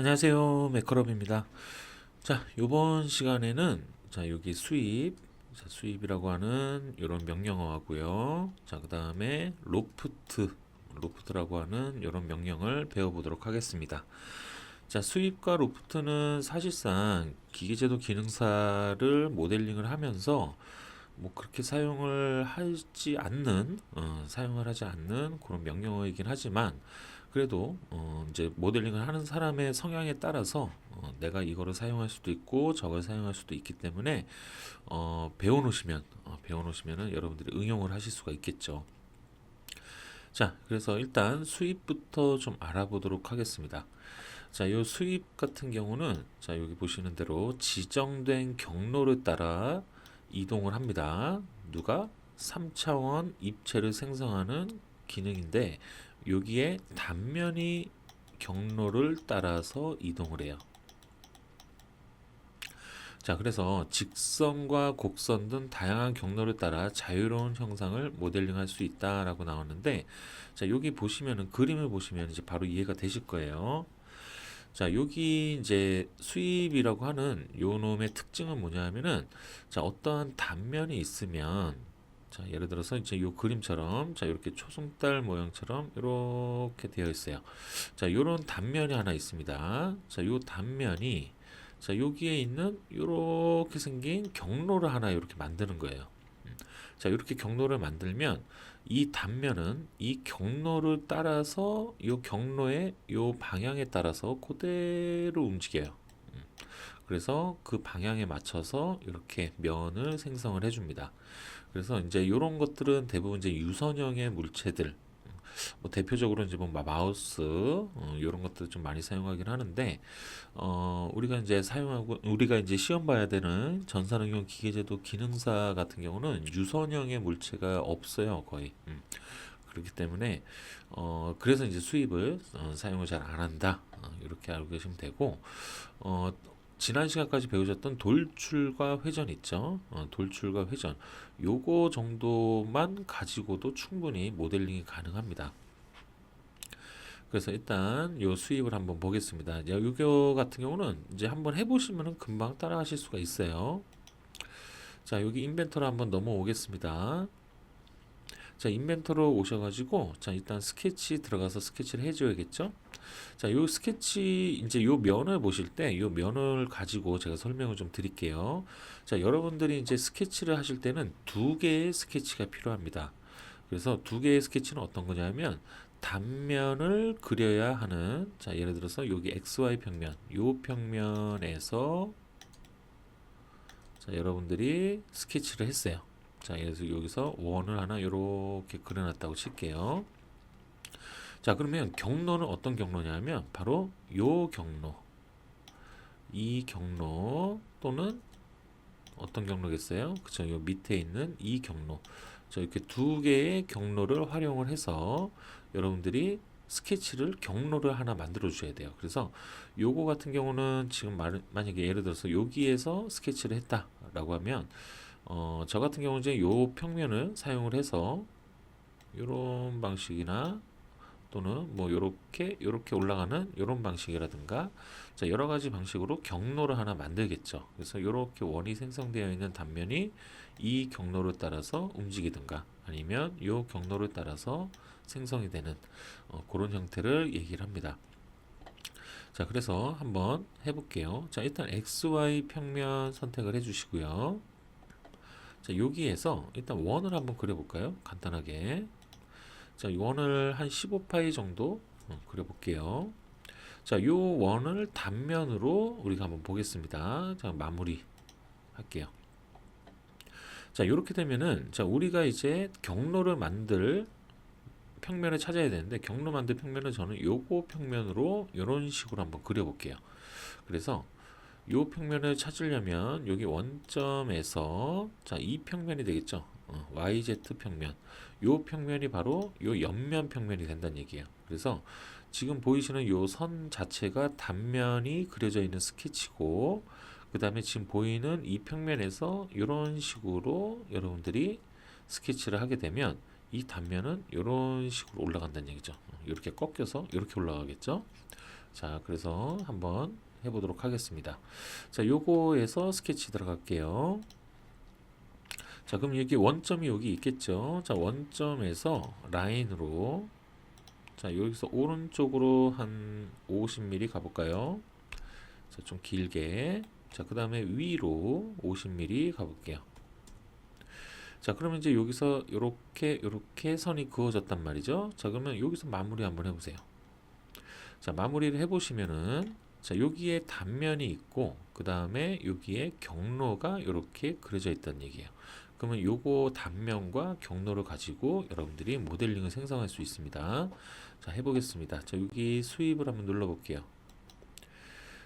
안녕하세요. 매커럽입니다. 자, 요번 시간에는 여기 수입이라고 하는 이런 명령어하고요. 자, 그다음에 로프트라고 하는 이런 명령을 배워보도록 하겠습니다. 자, 수입과 로프트는 사실상 기계제도 기능사를 모델링을 하면서 뭐 그렇게 사용을 하지 않는 그런 명령어이긴 하지만 그래도 이제 모델링을 하는 사람의 성향에 따라서 내가 이거를 사용할 수도 있고 저걸 사용할 수도 있기 때문에 배워놓으시면은 여러분들이 응용을 하실 수가 있겠죠. 자, 그래서 일단 수입부터 좀 알아보도록 하겠습니다. 자, 요 수입 같은 경우는 자, 여기 보시는 대로 지정된 경로를 따라 이동을 합니다. 누가? 3차원 입체를 생성하는 기능인데 여기에 단면이 경로를 따라서 이동을 해요. 자, 그래서 직선과 곡선 등 다양한 경로를 따라 자유로운 형상을 모델링할 수 있다라고 나왔는데, 자, 여기 보시면은 그림을 보시면 이제 바로 이해가 되실 거예요. 자, 여기 이제 수입이라고 하는 요 놈의 특징은 뭐냐면은, 자, 어떠한 단면이 있으면, 자, 예를 들어서 이제 요 그림처럼, 자, 이렇게 초승달 모양처럼 이렇게 되어 있어요. 자, 요런 단면이 하나 있습니다. 자, 요 단면이, 자, 여기에 있는 요렇게 생긴 경로를 하나 이렇게 만드는 거예요. 자, 이렇게 경로를 만들면 이 단면은 이 경로를 따라서 이 경로의 이 방향에 따라서 그대로 움직여요. 그래서 그 방향에 맞춰서 이렇게 면을 생성을 해줍니다. 그래서 이제 이런 것들은 대부분 이제 유선형의 물체들, 뭐 대표적으로 이제 뭐 마우스 이런 것들 좀 많이 사용하긴 하는데 우리가 이제 시험 봐야 되는 전산응용 기계제도 기능사 같은 경우는 유선형의 물체가 없어요, 거의. 그렇기 때문에 그래서 이제 수입을 사용을 잘 안 한다. 이렇게 알고 계시면 되고 어, 지난 시간까지 배우셨던 돌출과 회전 있죠? 돌출과 회전 요거 정도만 가지고도 충분히 모델링이 가능합니다. 그래서 일단 요 수입을 한번 보겠습니다. 요거 같은 경우는 이제 한번 해보시면은 금방 따라하실 수가 있어요. 자, 여기 인벤터로 한번 넘어오겠습니다. 자, 인벤터로 오셔가지고, 자, 일단 스케치 들어가서 스케치를 해줘야겠죠? 자, 요 스케치, 이제 요 면을 보실 때, 요 면을 가지고 제가 설명을 좀 드릴게요. 자, 여러분들이 이제 스케치를 하실 때는 두 개의 스케치가 필요합니다. 그래서 두 개의 스케치는 어떤 거냐면, 단면을 그려야 하는, 자, 예를 들어서 여기 XY 평면, 요 평면에서, 자, 여러분들이 스케치를 했어요. 자, 그래서 여기서 원을 하나 이렇게 그려놨다고 칠게요. 자, 그러면 경로는 어떤 경로냐면 바로 요 경로, 이 경로 또는 어떤 경로겠어요? 그쵸? 요 밑에 있는 이 경로. 저 이렇게 두 개의 경로를 활용을 해서 여러분들이 스케치를 경로를 하나 만들어 주셔야 돼요. 그래서 요거 같은 경우는 지금 만약에 예를 들어서 여기에서 스케치를 했다라고 하면 저 같은 경우는 이제 요 평면을 사용을 해서 요런 방식이나 또는 뭐 요렇게 올라가는 요런 방식이라든가 자 여러 가지 방식으로 경로를 하나 만들겠죠. 그래서 요렇게 원이 생성되어 있는 단면이 이 경로를 따라서 움직이든가 아니면 요 경로를 따라서 생성이 되는 그런 형태를 얘기를 합니다. 자, 그래서 한번 해볼게요. 자, 일단 XY 평면 선택을 해주시고요. 자, 여기에서 일단 원을 한번 그려볼까요? 간단하게. 자, 이 원을 한 15파이 정도 그려볼게요. 자, 요 원을 단면으로 우리가 한번 보겠습니다. 자, 마무리 할게요. 자, 이렇게 되면은 자, 우리가 이제 경로를 만들 평면을 찾아야 되는데 경로 만들 평면은 저는 요거 평면으로 이런 식으로 한번 그려볼게요. 그래서 요 평면을 찾으려면 여기 원점에서 자, 이 평면이 되겠죠. YZ 평면. 요 평면이 바로 요 옆면 평면이 된다는 얘기예요. 그래서 지금 보이시는 요 선 자체가 단면이 그려져 있는 스케치고 그 다음에 지금 보이는 이 평면에서 이런 식으로 여러분들이 스케치를 하게 되면 이 단면은 이런 식으로 올라간다는 얘기죠. 이렇게 꺾여서 이렇게 올라가겠죠. 자, 그래서 한번 해보도록 하겠습니다. 자, 요거에서 스케치 들어갈게요. 자, 그럼 여기 원점이 여기 있겠죠. 자, 원점에서 라인으로, 자, 여기서 오른쪽으로 한 50mm 가볼까요? 자, 좀 길게. 자, 그 다음에 위로 50mm 가볼게요. 자, 그러면 이제 여기서 요렇게 선이 그어졌단 말이죠. 자, 그러면 여기서 마무리 한번 해보세요. 자, 마무리를 해보시면은, 자, 여기에 단면이 있고, 그 다음에 여기에 경로가 이렇게 그려져 있다는 얘기예요. 그러면 요거 단면과 경로를 가지고 여러분들이 모델링을 생성할 수 있습니다. 자, 해보겠습니다. 자, 여기 수입을 한번 눌러볼게요.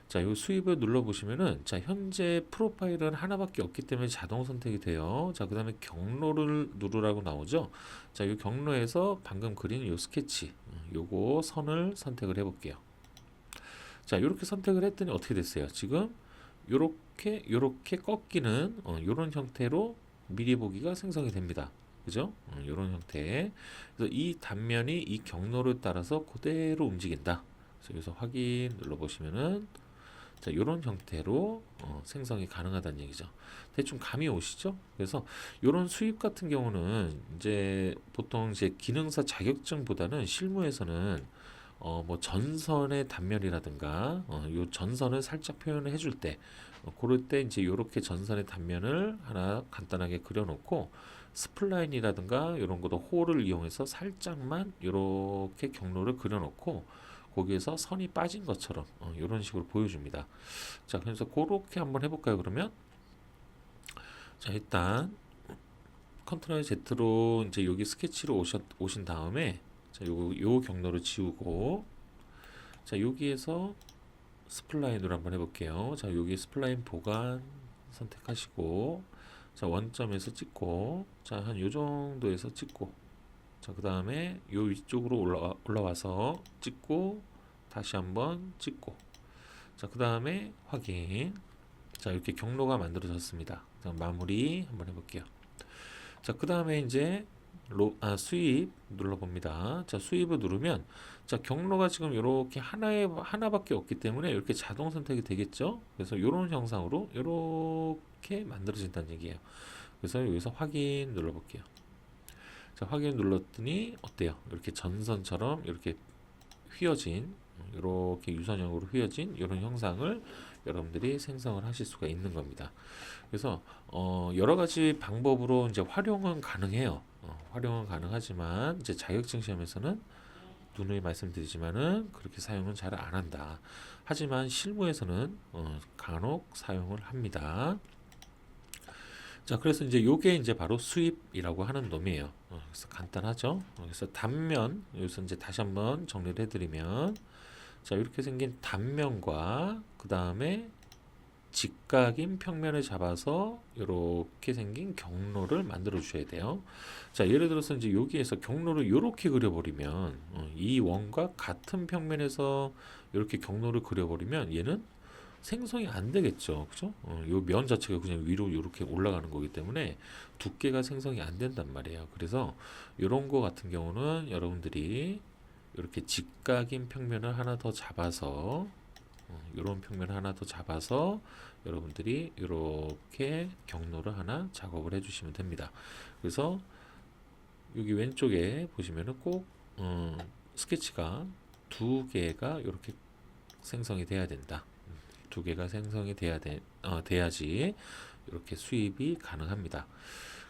자, 요 수입을 눌러보시면은, 자, 현재 프로파일은 하나밖에 없기 때문에 자동 선택이 돼요. 자, 그 다음에 경로를 누르라고 나오죠. 자, 요 경로에서 방금 그린 요 스케치, 요거 선을 선택을 해볼게요. 자, 이렇게 선택을 했더니 어떻게 됐어요? 지금 요렇게 꺾이는 요런 형태로 미리 보기가 생성이 됩니다. 그죠? 요런 형태. 그래서 이 단면이 이 경로를 따라서 그대로 움직인다. 그래서 여기서 확인 눌러보시면은, 자, 요런 형태로 생성이 가능하다는 얘기죠. 대충 감이 오시죠? 그래서 요런 수입 같은 경우는 이제 보통 이제 기능사 자격증보다는 실무에서는 뭐 전선의 단면이라든가 요 전선을 살짝 표현을 해줄 때 그럴 때 이제 요렇게 전선의 단면을 하나 간단하게 그려놓고 스플라인이라든가 이런 것도 홀을 이용해서 살짝만 요렇게 경로를 그려놓고 거기에서 선이 빠진 것처럼 이런 식으로 보여줍니다. 자, 그래서 그렇게 한번 해볼까요? 그러면 자, 일단 컨트롤 Z로 이제 여기 스케치로 오신 다음에, 자, 요 경로를 지우고, 자, 여기에서 스플라인으로 한번 해볼게요. 자, 여기 스플라인 보관 선택하시고, 자, 원점에서 찍고, 자, 한 요 정도에서 찍고, 자, 그 다음에 요 위쪽으로 올라와서 찍고, 다시 한번 찍고, 자, 그 다음에 확인. 자, 이렇게 경로가 만들어졌습니다. 자, 마무리 한번 해볼게요. 자, 그 다음에 이제 수입 눌러봅니다. 자, 수입을 누르면, 자, 경로가 지금 이렇게 하나밖에 없기 때문에 이렇게 자동 선택이 되겠죠. 그래서 이런 형상으로 이렇게 만들어진다는 얘기예요. 그래서 여기서 확인 눌러볼게요. 자, 확인 눌렀더니 어때요? 이렇게 전선처럼 이렇게 휘어진, 이렇게 유선형으로 휘어진 이런 형상을 여러분들이 생성을 하실 수가 있는 겁니다. 그래서 여러 가지 방법으로 이제 활용은 가능해요. 활용은 가능하지만 이제 자격증 시험에서는 누누이 말씀드리지만은 그렇게 사용은 잘 안 한다. 하지만 실무에서는 간혹 사용을 합니다. 자, 그래서 이제 요게 이제 바로 수입이라고 하는 놈이에요. 그래서 간단하죠. 그래서 단면, 여기서 이제 다시 한번 정리를 해드리면, 자, 이렇게 생긴 단면과 그 다음에 직각인 평면을 잡아서 이렇게 생긴 경로를 만들어 주셔야 돼요. 자, 예를 들어서 이제 여기에서 경로를 이렇게 그려버리면 이 원과 같은 평면에서 이렇게 경로를 그려버리면 얘는 생성이 안 되겠죠. 그죠? 요 면 자체가 그냥 위로 이렇게 올라가는 거기 때문에 두께가 생성이 안 된단 말이에요. 그래서 이런 거 같은 경우는 여러분들이 이렇게 직각인 평면을 하나 더 잡아서 이런 평면을 하나 더 잡아서 여러분들이 이렇게 경로를 하나 작업을 해주시면 됩니다. 그래서 여기 왼쪽에 보시면은 꼭 스케치가 두 개가 이렇게 생성이 돼야 된다. 두 개가 생성이 돼야지 이렇게 수입이 가능합니다.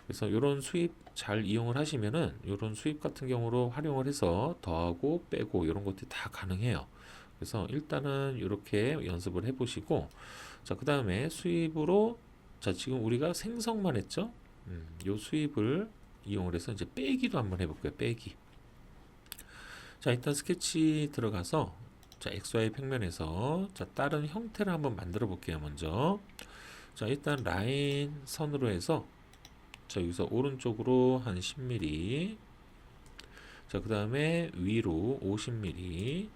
그래서 이런 수입 잘 이용을 하시면은 이런 수입 같은 경우로 활용을 해서 더하고 빼고 이런 것들이 다 가능해요. 그래서 일단은 이렇게 연습을 해보시고, 자, 그 다음에 수입으로, 자, 지금 우리가 생성만 했죠? 요 수입을 이용을 해서 이제 빼기도 한번 해볼게요. 빼기. 자, 일단 스케치 들어가서, 자, XY 평면에서, 자, 다른 형태를 한번 만들어 볼게요. 먼저. 자, 일단 라인 선으로 해서, 자, 여기서 오른쪽으로 한 10mm, 자, 그 다음에 위로 50mm,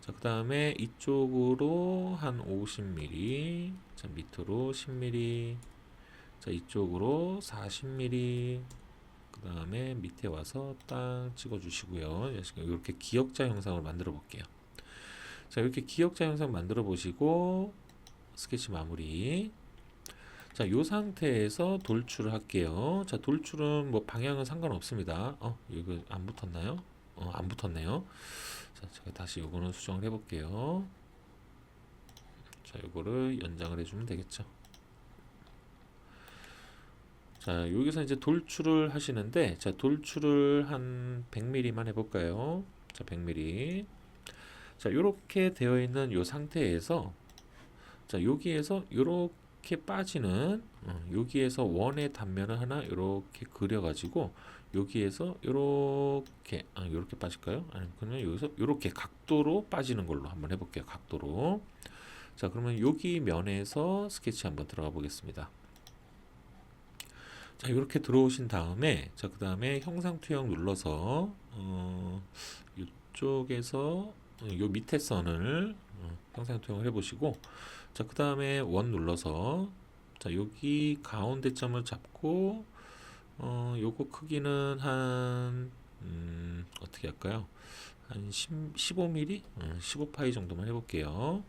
자, 그 다음에 이쪽으로 한 50mm, 자, 밑으로 10mm, 자, 이쪽으로 40mm, 그 그 다음에 밑에 와서 딱 찍어주시고요. 이렇게 기역자 형상을 만들어 볼게요. 자, 이렇게 기역자 형상 만들어 보시고 스케치 마무리. 자, 요 상태에서 돌출을 할게요. 자, 돌출은 뭐 방향은 상관없습니다. 이거 안 붙었나요? 안 붙었네요. 자, 제가 다시 요거는 수정을 해볼게요. 자, 요거를 연장을 해주면 되겠죠. 자, 여기서 이제 돌출을 하시는데, 자, 돌출을 한 100mm만 해볼까요? 자, 100mm. 자, 요렇게 되어 있는 요 상태에서, 자, 여기에서 요렇게 빠지는, 여기에서 원의 단면을 하나 요렇게 그려가지고, 여기에서 요렇게, 요렇게 빠질까요? 아니면 그러면 여기서 요렇게 각도로 빠지는 걸로 한번 해볼게요. 각도로. 자, 그러면 여기 면에서 스케치 한번 들어가 보겠습니다. 자, 이렇게 들어오신 다음에, 자, 그 다음에 형상 투영 눌러서, 이쪽에서, 요 밑에 선을, 형상 투영을 해보시고, 자, 그 다음에 원 눌러서, 자, 여기 가운데 점을 잡고, 요거 크기는 한, 어떻게 할까요? 한 15mm? 15파이 정도만 해볼게요.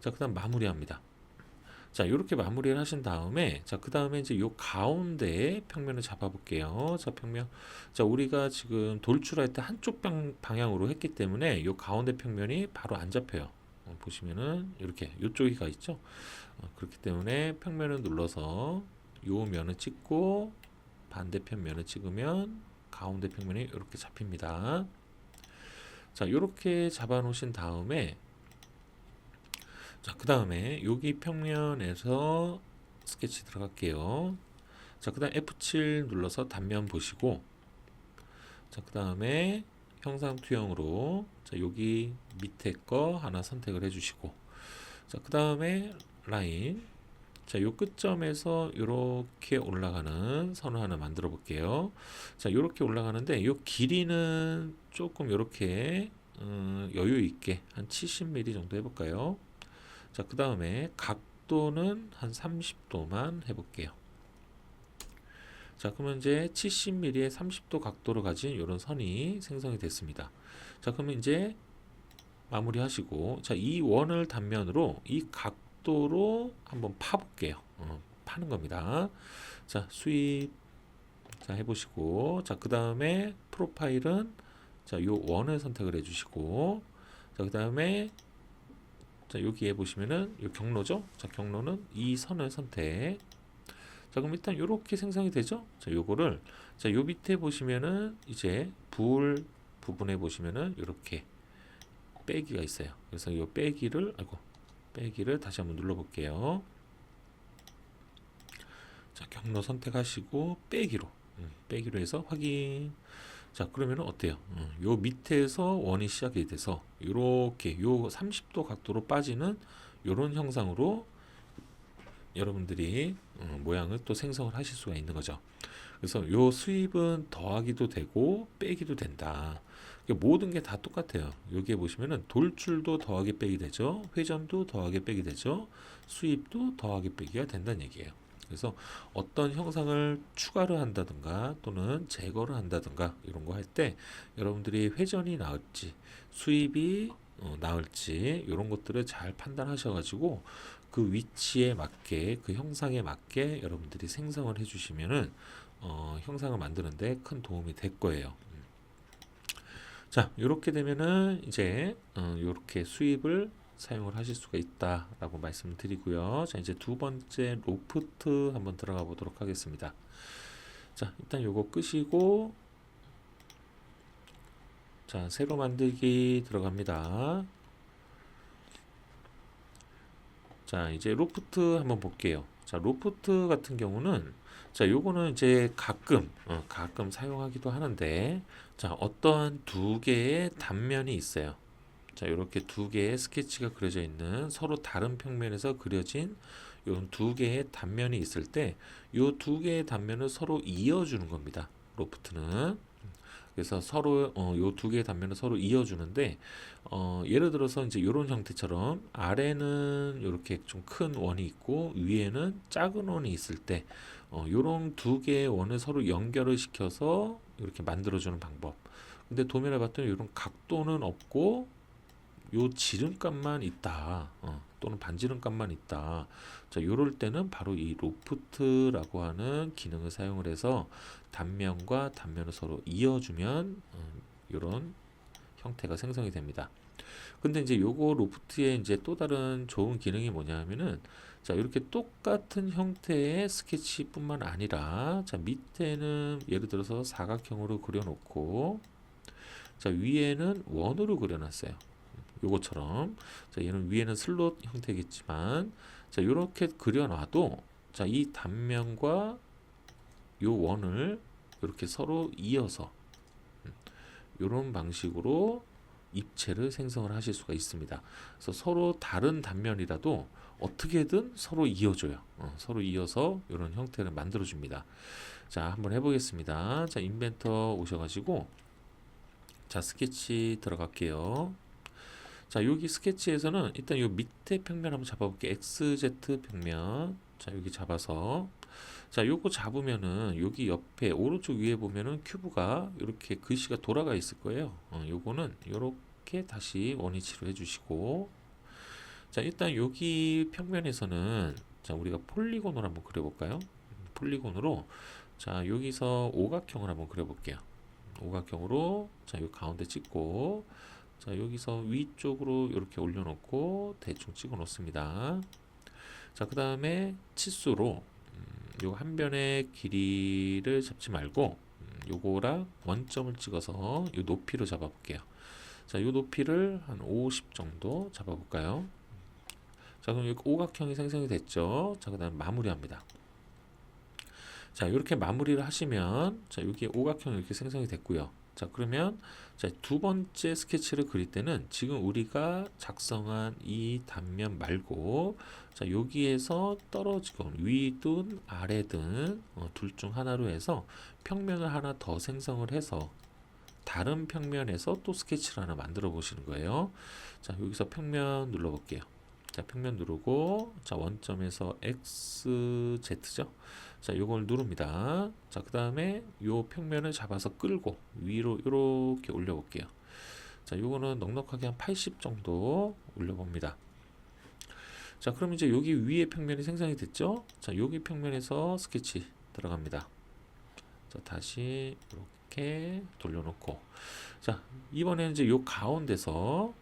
자, 그 다음 마무리합니다. 자, 이렇게 마무리를 하신 다음에, 자, 그 다음에 이제 요 가운데 평면을 잡아볼게요. 자, 평면. 자, 우리가 지금 돌출할 때 한쪽 방향으로 했기 때문에 요 가운데 평면이 바로 안 잡혀요. 보시면은 이렇게 요쪽이 가 있죠. 그렇기 때문에 평면을 눌러서 요 면을 찍고 반대편 면을 찍으면 가운데 평면이 이렇게 잡힙니다. 자, 이렇게 잡아 놓으신 다음에, 자, 그 다음에 여기 평면에서 스케치 들어갈게요. 자, 그 다음 F7 눌러서 단면 보시고, 자, 그 다음에 형상 투영으로, 자, 여기 밑에 거 하나 선택을 해주시고, 자, 그 다음에 라인, 자, 요 끝점에서 이렇게 올라가는 선을 하나 만들어 볼게요. 자, 이렇게 올라가는데 요 길이는 조금 이렇게 여유 있게 한 70mm 정도 해볼까요? 자, 그 다음에 각도는 한 30도만 해볼게요. 자, 그러면 이제 70mm의 30도 각도를 가진 이런 선이 생성이 됐습니다. 자, 그러면 이제 마무리 하시고, 자, 이 원을 단면으로 이 각도로 한번 파볼게요. 파는 겁니다. 자, 수입, 자, 해보시고, 자, 그 다음에 프로파일은, 자, 요 원을 선택을 해주시고, 자, 그 다음에 자, 여기에 보시면은 요 경로죠. 자, 경로는 이 선을 선택. 자, 그럼 일단 요렇게 생성이 되죠. 자, 요거를, 자, 요 밑에 보시면은 이제 불 부분에 보시면은 요렇게 빼기가 있어요. 그래서 요 빼기를 다시 한번 눌러 볼게요. 자, 경로 선택하시고 빼기로 해서 확인. 자, 그러면은 어때요? 요 밑에서 원이 시작이 돼서 요렇게 요 30도 각도로 빠지는 요런 형상으로 여러분들이 모양을 또 생성을 하실 수가 있는 거죠. 그래서 요 수입은 더하기도 되고 빼기도 된다. 모든 게 다 똑같아요. 여기에 보시면은 돌출도 더하기 빼기 되죠. 회전도 더하기 빼기 되죠. 수입도 더하기 빼기가 된다는 얘기예요. 그래서 어떤 형상을 추가를 한다든가 또는 제거를 한다든가 이런 거 할 때 여러분들이 회전이 나을지 수입이 나을지 이런 것들을 잘 판단하셔가지고 그 위치에 맞게 그 형상에 맞게 여러분들이 생성을 해주시면은 형상을 만드는데 큰 도움이 될 거예요. 자, 이렇게 되면은 이제 이렇게 수입을 사용을 하실 수가 있다라고 말씀을 드리고요. 자, 이제 두 번째 로프트 한번 들어가 보도록 하겠습니다. 자, 일단 요거 끄시고, 자, 새로 만들기 들어갑니다. 자, 이제 로프트 한번 볼게요. 자, 로프트 같은 경우는, 자, 요거는 이제 가끔 사용하기도 하는데, 자, 어떠한 두 개의 단면이 있어요. 자, 이렇게 두 개의 스케치가 그려져 있는 서로 다른 평면에서 그려진 요 두 개의 단면이 있을 때, 요 두 개의 단면을 서로 이어주는 겁니다. 로프트는. 그래서 서로 요 두 개의 단면을 서로 이어주는데 예를 들어서 이제 이런 형태처럼 아래는 이렇게 좀 큰 원이 있고 위에는 작은 원이 있을 때 요런 두 개의 원을 서로 연결을 시켜서 이렇게 만들어주는 방법. 근데 도면에 봤더니 이런 각도는 없고 요 지름값만 있다. 또는 반지름값만 있다. 자, 요럴 때는 바로 이 로프트라고 하는 기능을 사용을 해서 단면과 단면을 서로 이어주면 요런 형태가 생성이 됩니다. 근데 이제 요거 로프트의 이제 또 다른 좋은 기능이 뭐냐 하면은 자, 이렇게 똑같은 형태의 스케치뿐만 아니라 자, 밑에는 예를 들어서 사각형으로 그려놓고 자, 위에는 원으로 그려놨어요. 요거처럼 자, 얘는 위에는 슬롯 형태겠지만 자, 요렇게 그려놔도 자, 이 단면과 요 원을 이렇게 서로 이어서 요런 방식으로 입체를 생성을 하실 수가 있습니다. 그래서 서로 다른 단면이라도 어떻게든 서로 이어줘요. 서로 이어서 이런 형태를 만들어 줍니다. 자, 한번 해보겠습니다. 자, 인벤터 오셔가지고 자, 스케치 들어갈게요. 자, 여기 스케치에서는 일단 요 밑에 평면 한번 잡아볼게요. XZ 평면. 자, 여기 잡아서 자, 요거 잡으면은 여기 옆에 오른쪽 위에 보면은 큐브가 이렇게 글씨가 돌아가 있을 거예요. 요거는 요렇게 다시 원위치로 해주시고 자, 일단 여기 평면에서는 자, 우리가 폴리곤으로 한번 그려볼까요? 폴리곤으로 자, 여기서 오각형을 한번 그려볼게요. 오각형으로 자, 요 가운데 찍고 자, 여기서 위쪽으로 이렇게 올려놓고 대충 찍어 놓습니다. 자, 그 다음에 치수로 요 한 변의 길이를 잡지 말고 요거랑 원점을 찍어서 요 높이로 잡아 볼게요. 자, 요 높이를 한 50 정도 잡아 볼까요? 자, 그럼 여기 오각형이 생성이 됐죠. 자, 그 다음 마무리합니다. 자, 이렇게 마무리를 하시면 자, 여기 오각형이 이렇게 생성이 됐고요. 자, 그러면 자, 두 번째 스케치를 그릴 때는 지금 우리가 작성한 이 단면 말고 자, 여기에서 떨어지건 위든 아래든 둘 중 하나로 해서 평면을 하나 더 생성을 해서 다른 평면에서 또 스케치를 하나 만들어 보시는 거예요. 자, 여기서 평면 눌러 볼게요. 자, 평면 누르고 자, 원점에서 XZ죠. 자, 요걸 누릅니다. 자, 그 다음에 요 평면을 잡아서 끌고 위로 이렇게 올려 볼게요. 자, 요거는 넉넉하게 한 80 정도 올려 봅니다. 자, 그럼 이제 여기 위에 평면이 생성이 됐죠? 자, 여기 평면에서 스케치 들어갑니다. 자, 다시 이렇게 돌려놓고 자, 이번에는 이제 요 가운데서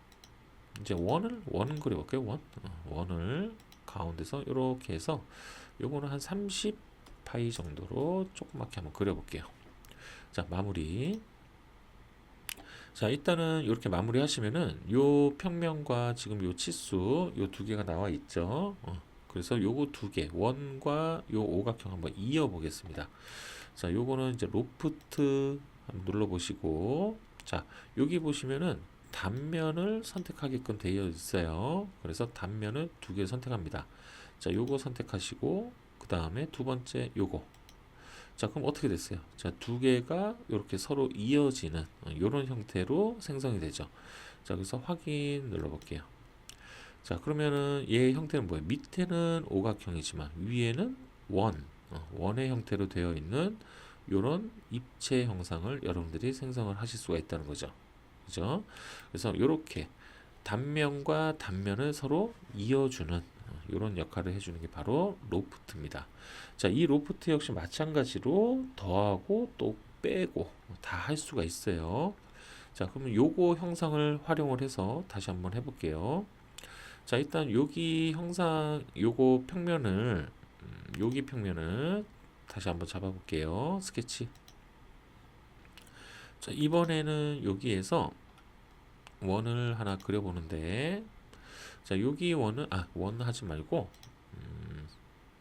이제 원을 그려볼게요. 원을 가운데서 이렇게 해서 요거는 한 30 파이 정도로 조그맣게 한번 그려볼게요. 자, 마무리. 자, 일단은 이렇게 마무리 하시면은 요 평면과 지금 요 치수 요 두 개가 나와 있죠. 그래서 요거 두 개, 원과 요 오각형 한번 이어 보겠습니다. 자, 요거는 이제 로프트 한번 눌러 보시고 자, 여기 보시면은 단면을 선택하게끔 되어 있어요. 그래서 단면을 두 개 선택합니다. 자, 요거 선택하시고 그 다음에 두 번째 요거 자, 그럼 어떻게 됐어요? 자, 두 개가 이렇게 서로 이어지는 이런 형태로 생성이 되죠. 자, 그래서 확인 눌러볼게요. 자, 그러면은 얘 형태는 뭐예요? 밑에는 오각형이지만 위에는 원의 형태로 되어 있는 이런 입체 형상을 여러분들이 생성을 하실 수가 있다는 거죠. 그죠? 그래서 이렇게 단면과 단면을 서로 이어주는 이런 역할을 해주는 게 바로 로프트입니다. 자, 이 로프트 역시 마찬가지로 더하고 또 빼고 다 할 수가 있어요. 자, 그러면 요거 형상을 활용을 해서 다시 한번 해볼게요. 자, 일단 여기 형상 요거 평면을 여기 평면을 다시 한번 잡아볼게요. 스케치. 자, 이번에는 여기에서 원을 하나 그려보는데 자, 여기 원 하지 말고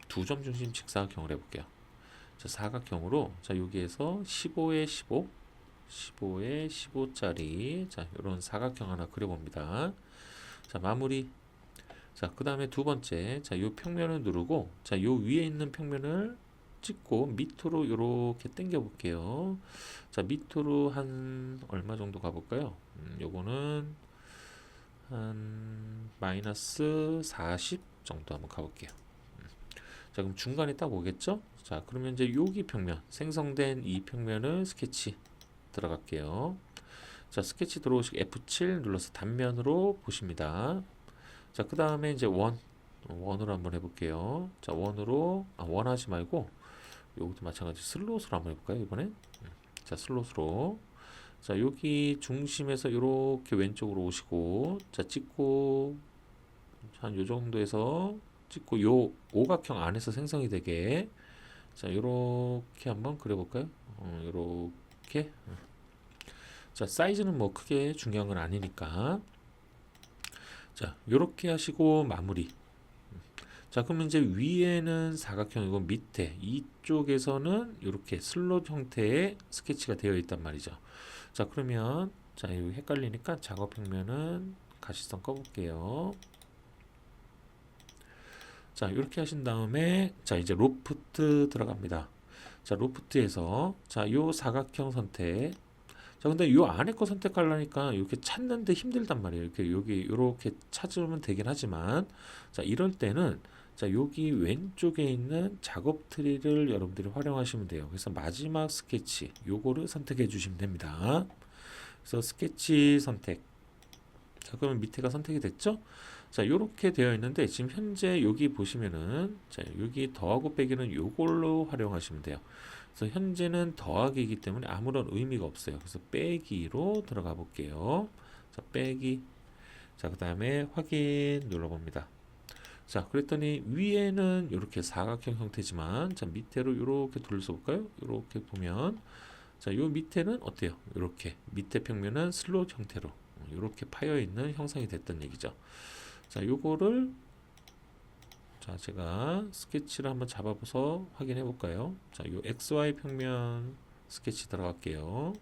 두 점 중심 직사각형을 해볼게요. 자, 사각형으로 자, 여기에서 15에 15 15에 15짜리 자, 이런 사각형 하나 그려봅니다. 자, 마무리. 자, 그 다음에 두 번째 자, 요 평면을 누르고 자, 요 위에 있는 평면을 찍고 밑으로 이렇게 당겨 볼게요. 자, 밑으로 한 얼마 정도 가볼까요? 요거는 한 마이너스 40 정도 한번 가볼게요. 자, 그럼 중간에 딱 오겠죠? 자, 그러면 이제 여기 평면, 생성된 이 평면을 스케치 들어갈게요. 자, 스케치 들어오시고 F7 눌러서 단면으로 보십니다. 자, 그 다음에 이제 원으로 한번 해볼게요. 자, 원 하지 말고, 요것도 마찬가지 슬롯으로 한번 해볼까요, 이번엔? 자, 슬롯으로. 자, 여기 중심에서 이렇게 왼쪽으로 오시고, 자, 찍고, 한 요 정도에서 찍고, 요 오각형 안에서 생성이 되게, 자, 요렇게 한번 그려볼까요? 요렇게. 자, 사이즈는 뭐 크게 중요한 건 아니니까. 자, 요렇게 하시고 마무리. 자, 그러면 이제 위에는 사각형이고 밑에 이쪽에서는 이렇게 슬롯 형태의 스케치가 되어 있단 말이죠. 자, 그러면 자, 이거 헷갈리니까 작업 평면은 가시성 꺼볼게요. 자, 이렇게 하신 다음에 자, 이제 로프트 들어갑니다. 자, 로프트에서 자, 요 사각형 선택. 자, 근데 요 안에 거 선택하려니까 이렇게 찾는데 힘들단 말이에요. 이렇게 여기 이렇게 찾으면 되긴 하지만 자, 이럴 때는 자, 여기 왼쪽에 있는 작업 트리를 여러분들이 활용하시면 돼요. 그래서 마지막 스케치 요거를 선택해 주시면 됩니다. 그래서 스케치 선택. 자, 그러면 밑에가 선택이 됐죠? 자, 요렇게 되어 있는데 지금 현재 여기 보시면은 자, 여기 더하고 빼기는 요걸로 활용하시면 돼요. 그래서 현재는 더하기이기 때문에 아무런 의미가 없어요. 그래서 빼기로 들어가 볼게요. 자, 빼기. 자, 그 다음에 확인 눌러봅니다. 자, 그랬더니 위에는 이렇게 사각형 형태지만 자, 밑으로 이렇게 돌려서 볼까요? 이렇게 보면 자, 요 밑에는 어때요? 이렇게 밑에 평면은 슬롯 형태로 이렇게 파여 있는 형상이 됐던 얘기죠. 자, 요거를 자, 제가 스케치를 한번 잡아서 확인해 볼까요? 자, 요 XY 평면 스케치 들어갈게요.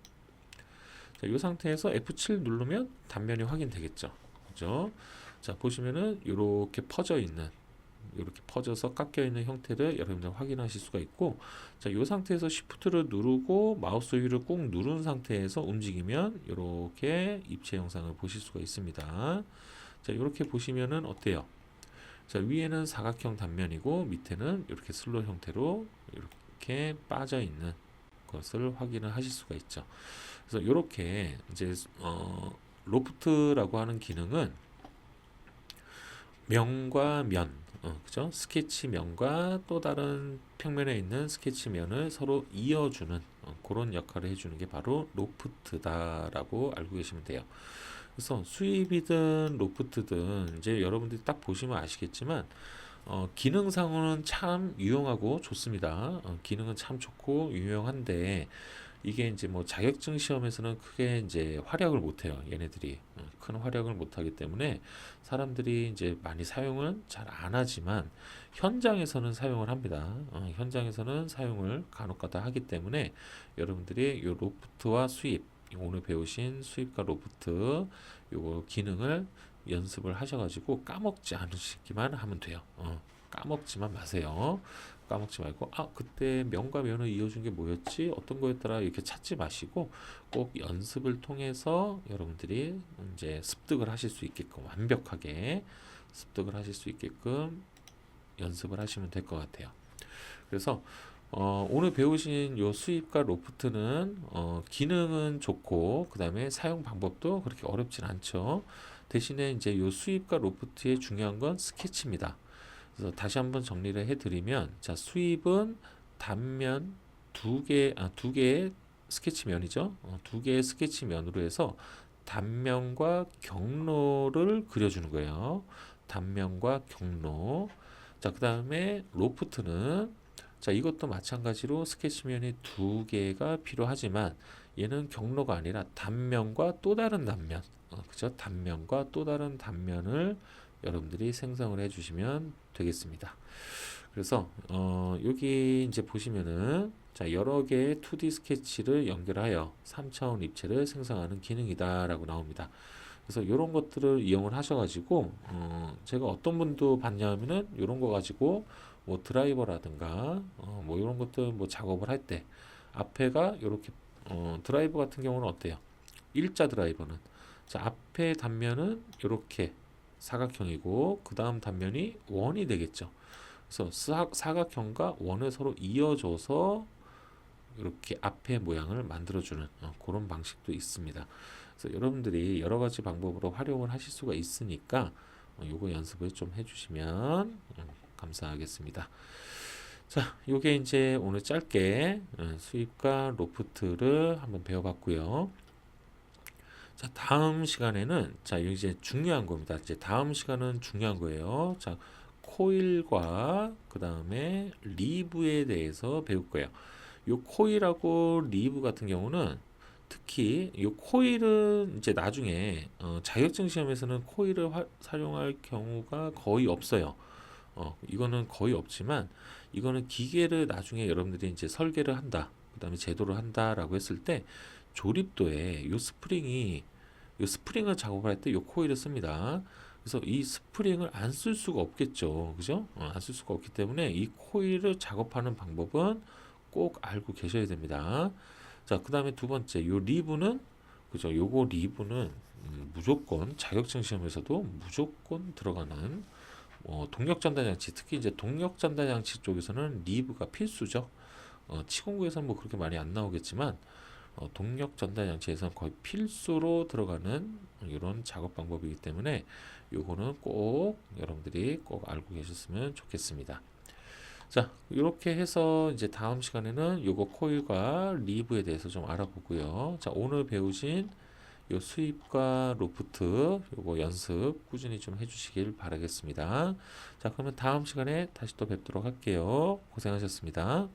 자, 요 상태에서 F7 누르면 단면이 확인되겠죠. 그죠? 자, 보시면은 요렇게 퍼져 있는 이렇게 퍼져서 깎여 있는 형태를 여러분들 확인하실 수가 있고, 자, 이 상태에서 Shift를 누르고 마우스 휠을 꾹 누른 상태에서 움직이면 이렇게 입체 영상을 보실 수가 있습니다. 자, 이렇게 보시면은 어때요? 자, 위에는 사각형 단면이고 밑에는 이렇게 슬롯 형태로 이렇게 빠져 있는 것을 확인을 하실 수가 있죠. 그래서 이렇게 이제 로프트라고 하는 기능은 면과 면, 그죠? 스케치면과 또 다른 평면에 있는 스케치면을 서로 이어주는 그런 역할을 해주는 게 바로 로프트다라고 알고 계시면 돼요. 그래서 수입이든 로프트든 이제 여러분들이 딱 보시면 아시겠지만 기능상으로는 참 유용하고 좋습니다. 기능은 참 좋고 유용한데 이게 이제 뭐 자격증 시험에서는 크게 이제 활약을 못해요. 얘네들이 큰 활약을 못하기 때문에 사람들이 이제 많이 사용은 잘 안 하지만 현장에서는 사용을 합니다. 현장에서는 사용을 간혹가다 하기 때문에 여러분들이 요 로프트와 수입 오늘 배우신 수입과 로프트 요거 기능을 연습을 하셔가지고 까먹지 않으시기만 하면 돼요. 까먹지만 마세요. 까먹지 말고 그때 면과 면을 이어준 게 뭐였지? 어떤 거였더라? 이렇게 찾지 마시고 꼭 연습을 통해서 여러분들이 이제 습득을 하실 수 있게끔 완벽하게 습득을 하실 수 있게끔 연습을 하시면 될 것 같아요. 그래서 오늘 배우신 요 수입과 로프트는 기능은 좋고 그 다음에 사용 방법도 그렇게 어렵진 않죠. 대신에 이제 요 수입과 로프트의 중요한 건 스케치입니다. 그래서 다시 한번 정리를 해드리면 자, 수입은 단면 두 개의 스케치면이죠. 두 개의 스케치면으로 해서 단면과 경로를 그려주는 거예요. 단면과 경로. 자, 그 다음에 로프트는 자, 이것도 마찬가지로 스케치면이 두 개가 필요하지만 얘는 경로가 아니라 단면과 또 다른 단면, 그죠? 단면과 또 다른 단면을 여러분들이 생성을 해주시면 되겠습니다. 그래서 여기 이제 보시면은 자, 여러 개의 2D 스케치를 연결하여 3차원 입체를 생성하는 기능이다라고 나옵니다. 그래서 이런 것들을 이용을 하셔가지고 제가 어떤 분도 봤냐면은 이런 거 가지고 뭐 드라이버라든가 뭐 이런 것들 뭐 작업을 할 때 앞에가 이렇게 드라이버 같은 경우는 어때요? 일자 드라이버는 자 앞에 단면은 이렇게 사각형이고 그 다음 단면이 원이 되겠죠. 그래서 사각형과 원을 서로 이어줘서 이렇게 앞에 모양을 만들어주는 그런 방식도 있습니다. 그래서 여러분들이 여러 가지 방법으로 활용을 하실 수가 있으니까 요거 연습을 좀 해주시면 감사하겠습니다. 자, 요게 이제 오늘 짧게 수입과 로프트를 한번 배워봤고요. 자, 다음 시간에는 자, 이제 중요한 겁니다. 이제 다음 시간은 중요한 거예요. 자, 코일과 그 다음에 리브에 대해서 배울 거예요. 요 코일하고 리브 같은 경우는 특히 요 코일은 이제 나중에 자격증 시험에서는 코일을 사용할 경우가 거의 없어요. 이거는 거의 없지만 이거는 기계를 나중에 여러분들이 이제 설계를 한다. 그다음에 제도를 한다라고 했을 때 조립도에 요 스프링을 작업할 때 요 코일을 씁니다. 그래서 이 스프링을 안 쓸 수가 없겠죠. 그죠? 안 쓸 수가 없기 때문에 이 코일을 작업하는 방법은 꼭 알고 계셔야 됩니다. 자, 그 다음에 두 번째, 요 리브는, 그죠? 요거 리브는 무조건 자격증 시험에서도 무조건 들어가는 동력 전달 장치, 특히 이제 동력 전달 장치 쪽에서는 리브가 필수죠. 치공구에서는 뭐 그렇게 많이 안 나오겠지만 동력 전달 장치에서는 거의 필수로 들어가는 이런 작업 방법이기 때문에 요거는 꼭 여러분들이 꼭 알고 계셨으면 좋겠습니다. 자, 이렇게 해서 이제 다음 시간에는 요거 코일과 리브에 대해서 좀 알아보고요. 자, 오늘 배우신 요 수입과 로프트 요거 연습 꾸준히 좀 해주시길 바라겠습니다. 자, 그러면 다음 시간에 다시 또 뵙도록 할게요. 고생하셨습니다.